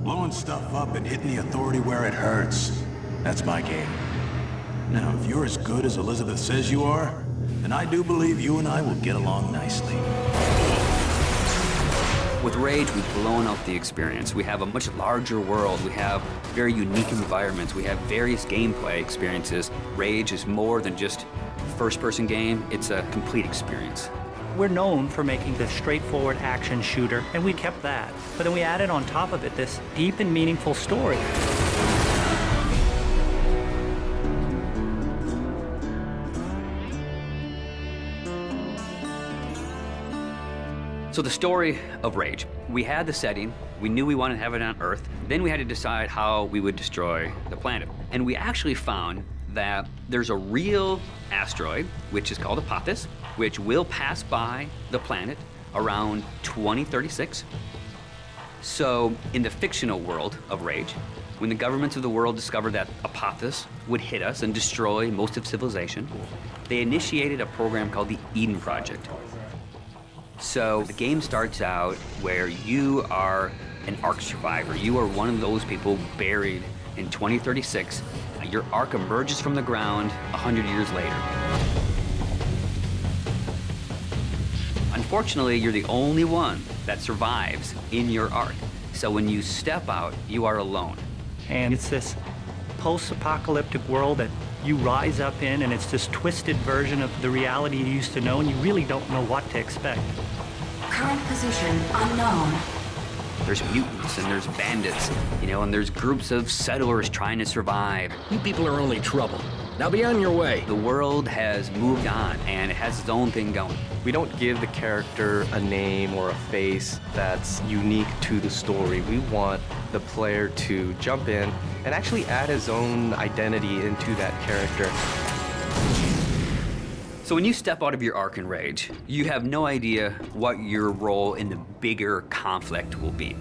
Blowing stuff up and hitting the authority where it hurts. That's my game. Now, if you're as good as Elizabeth says you are, then I do believe you and I will get along nicely. With Rage, we've blown out the experience. We have a much larger world. We have very unique environments. We have various gameplay experiences. Rage is more than just a first-person game. It's a complete experience. We're known for making this straightforward action shooter, and we kept that. But then we added on top of it this deep and meaningful story. So the story of Rage. We had the setting, we knew we wanted to have it on Earth, then we had to decide how we would destroy the planet. And we actually found that there's a real asteroid, which is called Apophis, which will pass by the planet around 2036. So in the fictional world of Rage, when the governments of the world discovered that Apophis would hit us and destroy most of civilization, they initiated a program called the Eden Project. So the game starts out where you are an Ark survivor. You are one of those people buried in 2036. Your Ark emerges from the ground 100 years later. Unfortunately, you're the only one that survives in your Ark. So when you step out, you are alone. And it's this post-apocalyptic world that you rise up in, and it's this twisted version of the reality you used to know, and you really don't know what to expect. Current position unknown. There's mutants and there's bandits, and there's groups of settlers trying to survive. You people are only trouble. Now be on your way. The world has moved on, and it has its own thing going. We don't give the character a name or a face that's unique to the story. We want the player to jump in and actually add his own identity into that character. So when you step out of your Ark in Rage, you have no idea what your role in the bigger conflict will be.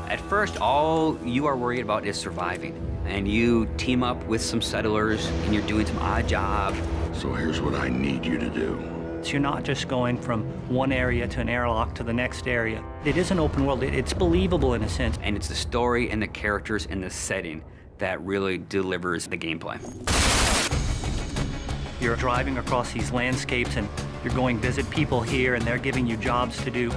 At first, all you are worried about is surviving. And you team up with some settlers, and you're doing some odd jobs. So here's what I need you to do. So you're not just going from one area to an airlock to the next area. It is an open world. It's believable in a sense. And it's the story and the characters and the setting that really delivers the gameplay. You're driving across these landscapes, and you're going visit people here, and they're giving you jobs to do.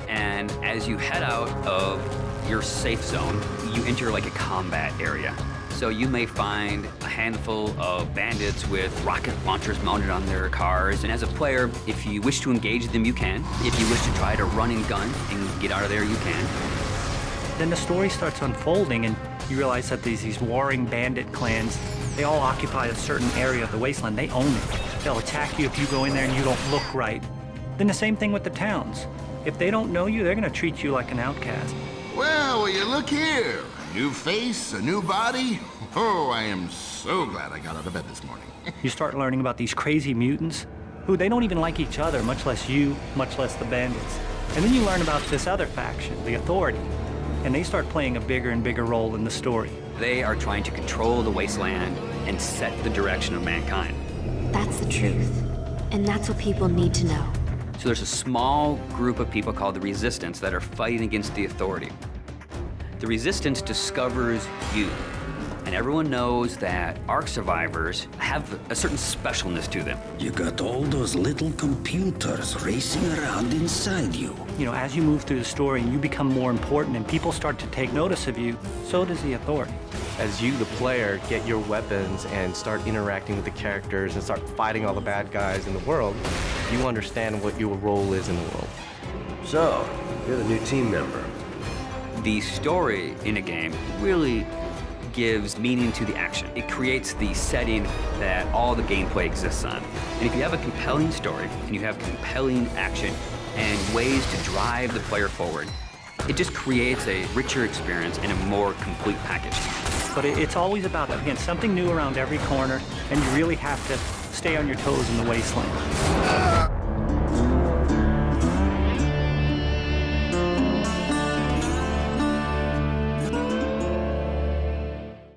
And as you head out of your safe zone, you enter like a combat area. So you may find a handful of bandits with rocket launchers mounted on their cars. And as a player, if you wish to engage them, you can. If you wish to try to run and gun and get out of there, you can. Then the story starts unfolding, and you realize that there's these warring bandit clans. They all occupy a certain area of the wasteland. They own it. They'll attack you if you go in there and you don't look right. Then the same thing with the towns. If they don't know you, they're gonna treat you like an outcast. Well, will you look here? A new face, a new body. Oh, I am so glad I got out of bed this morning. You start learning about these crazy mutants who they don't even like each other, much less you, much less the bandits. And then you learn about this other faction, the Authority, and they start playing a bigger and bigger role in the story. They are trying to control the wasteland and set the direction of mankind. That's the truth. And that's what people need to know. So there's a small group of people called the Resistance that are fighting against the Authority. The Resistance discovers you. And everyone knows that Ark survivors have a certain specialness to them. You got all those little computers racing around inside you. As you move through the story and you become more important and people start to take notice of you, so does the Authority. As you, the player, get your weapons and start interacting with the characters and start fighting all the bad guys in the world, you understand what your role is in the world. So, you're the new team member. The story in a game really gives meaning to the action. It creates the setting that all the gameplay exists on. And if you have a compelling story and you have compelling action and ways to drive the player forward, it just creates a richer experience and a more complete package. But it's always about, again, something new around every corner, and you really have to stay on your toes in the wasteland.